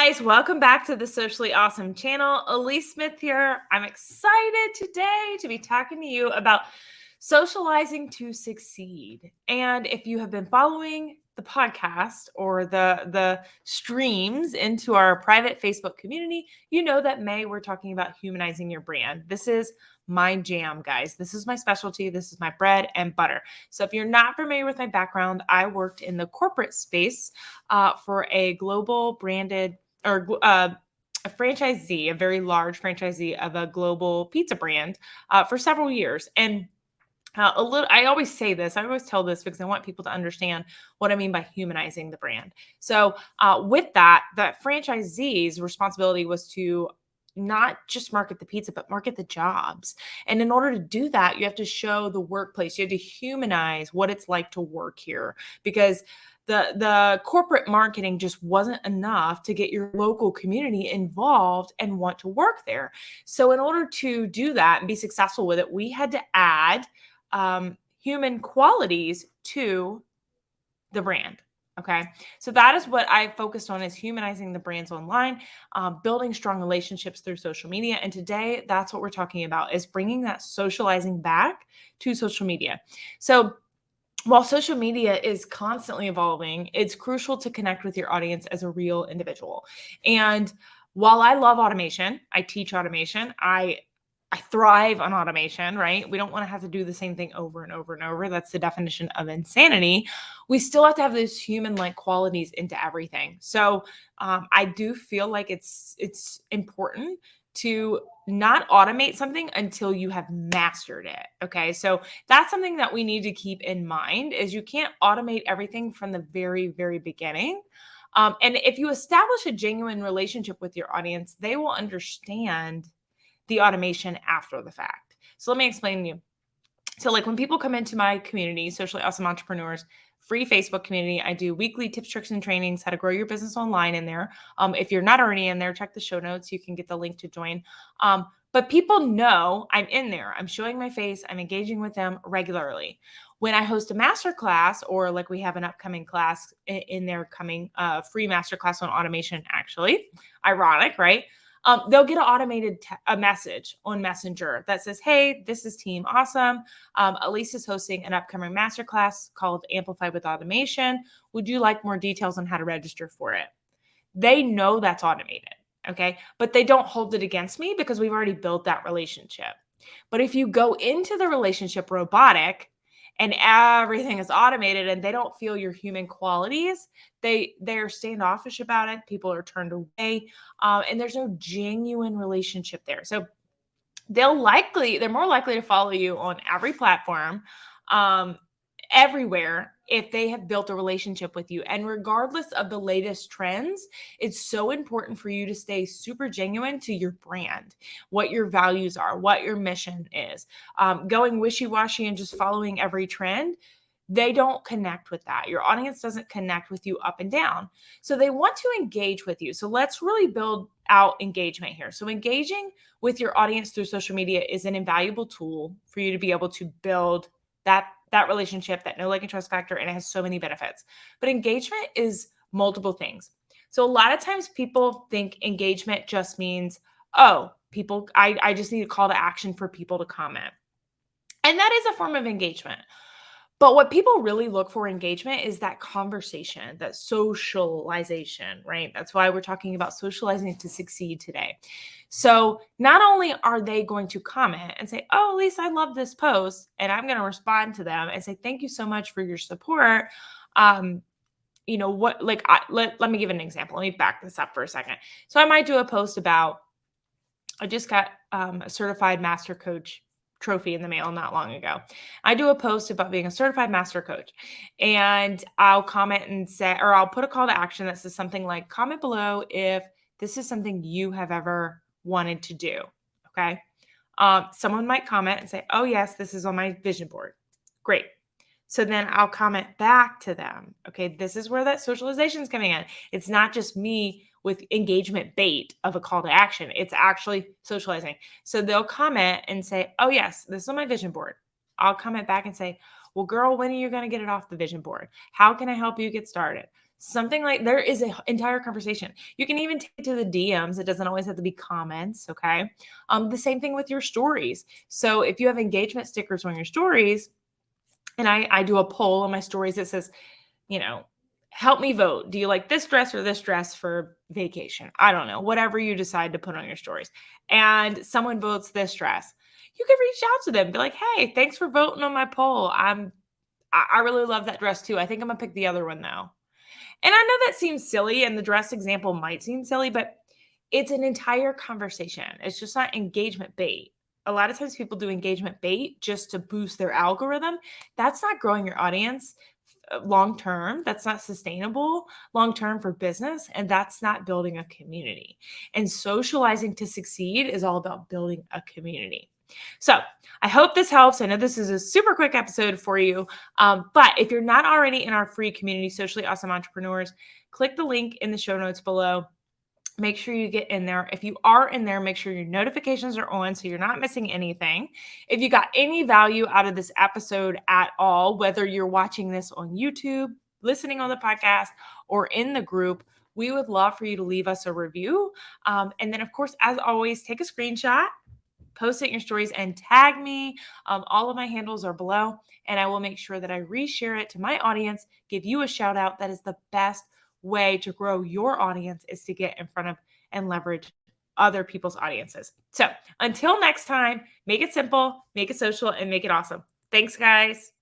guys, welcome back to the Socially Awesome channel. Alyece Smith here. I'm excited today to be talking to you about socializing to succeed. And if you have been following the podcast or the streams into our private Facebook community, you know that May we're talking about humanizing your brand. This is my jam, guys. This is my specialty. This is my bread and butter. So if you're not familiar with my background, I worked in the corporate space for a global branded or a franchisee, a very large franchisee of a global pizza brand for several years. And I always say this, I always tell this because I want people to understand what I mean by humanizing the brand. So with that franchisee's responsibility was to not just market the pizza, but market the jobs. And in order to do that, you have to show the workplace, you have to humanize what it's like to work here, because the corporate marketing just wasn't enough to get your local community involved and want to work there. So in order to do that and be successful with it, we had to add human qualities to the brand. Okay. So that is what I focused on, is humanizing the brands online, building strong relationships through social media. And today that's what we're talking about, is bringing that socializing back to social media. So while social media is constantly evolving, it's crucial to connect with your audience as a real individual. And while I love automation, I teach automation, I thrive on automation, right? We don't want to have to do the same thing over and over and over. That's the definition of insanity. We still have to have those human-like qualities into everything. So I do feel like it's important to not automate something until you have mastered it. Okay. So that's something that we need to keep in mind, is you can't automate everything from the very, very beginning. And if you establish a genuine relationship with your audience, they will understand the automation after the fact. So let me explain to you. So like when people come into my community, Socially Awesome Entrepreneurs, free Facebook community, I do weekly tips, tricks, and trainings, how to grow your business online in there. If you're not already in there, check the show notes. You can get the link to join. But people know I'm in there. I'm showing my face. I'm engaging with them regularly. When I host a masterclass, or like we have an upcoming class in there coming, free masterclass on automation, actually, ironic, right? They'll get an automated a message on Messenger that says, hey, this is Team Awesome. Alyece is hosting an upcoming masterclass called Amplify with Automation. Would you like more details on how to register for it? They know that's automated, okay? But they don't hold it against me because we've already built that relationship. But if you go into the relationship robotic and everything is automated and they don't feel your human qualities, they're standoffish about it. People are turned away, and there's no genuine relationship there. So they're more likely to follow you on every platform, everywhere, if they have built a relationship with you. And regardless of the latest trends, it's so important for you to stay super genuine to your brand, what your values are, what your mission is. Going wishy-washy and just following every trend, they don't connect with that. Your audience doesn't connect with you up and down. So they want to engage with you. So let's really build out engagement here. So engaging with your audience through social media is an invaluable tool for you to be able to build that relationship, that know, like, and trust factor, and it has so many benefits. But engagement is multiple things. So a lot of times people think engagement just means, oh, people, I just need a call to action for people to comment. And that is a form of engagement. But what people really look for engagement is that conversation, that socialization, right? That's why we're talking about socializing to succeed today. So not only are they going to comment and say, oh, Alyece, I love this post, and I'm going to respond to them and say, thank you so much for your support. You know what, like, let me give an example. Let me back this up for a second. So I might do a post about, I just got a certified master coach trophy in the mail not long ago. I do a post about being a certified master coach, and I'll comment and say, or I'll put a call to action that says something like, comment below if this is something you have ever wanted to do. Okay. Someone might comment and say, oh yes, this is on my vision board. Great. So then I'll comment back to them. Okay. This is where that socialization is coming in. It's not just me with engagement bait of a call to action. It's actually socializing. So they'll comment and say, oh yes, this is on my vision board. I'll comment back and say, well, girl, when are you going to get it off the vision board? How can I help you get started? Something like there is an entire conversation. You can even take it to the DMs. It doesn't always have to be comments. Okay. The same thing with your stories. So if you have engagement stickers on your stories, and I do a poll on my stories that says, you know, help me vote. Do you like this dress or this dress for vacation? I don't know, whatever you decide to put on your stories. And someone votes this dress. You can reach out to them, be like, hey, thanks for voting on my poll. I really love that dress too. I think I'm gonna pick the other one though. And I know that seems silly, and the dress example might seem silly, but it's an entire conversation. It's just not engagement bait. A lot of times people do engagement bait just to boost their algorithm. That's not growing your audience long term. That's not sustainable long term for business. And that's not building a community. And socializing to succeed is all about building a community. So I hope this helps. I know this is a super quick episode for you. But if you're not already in our free community, Socially Awesome Entrepreneurs, click the link in the show notes below. Make sure you get in there. If you are in there, make sure your notifications are on so you're not missing anything. If you got any value out of this episode at all, whether you're watching this on YouTube, listening on the podcast, or in the group, we would love for you to leave us a review. And then, of course, as always, take a screenshot, post it in your stories, and tag me. All of my handles are below, and I will make sure that I reshare it to my audience, give you a shout out. That is the best way to grow your audience, is to get in front of and leverage other people's audiences. So until next time, make it simple, make it social, and make it awesome. Thanks, guys.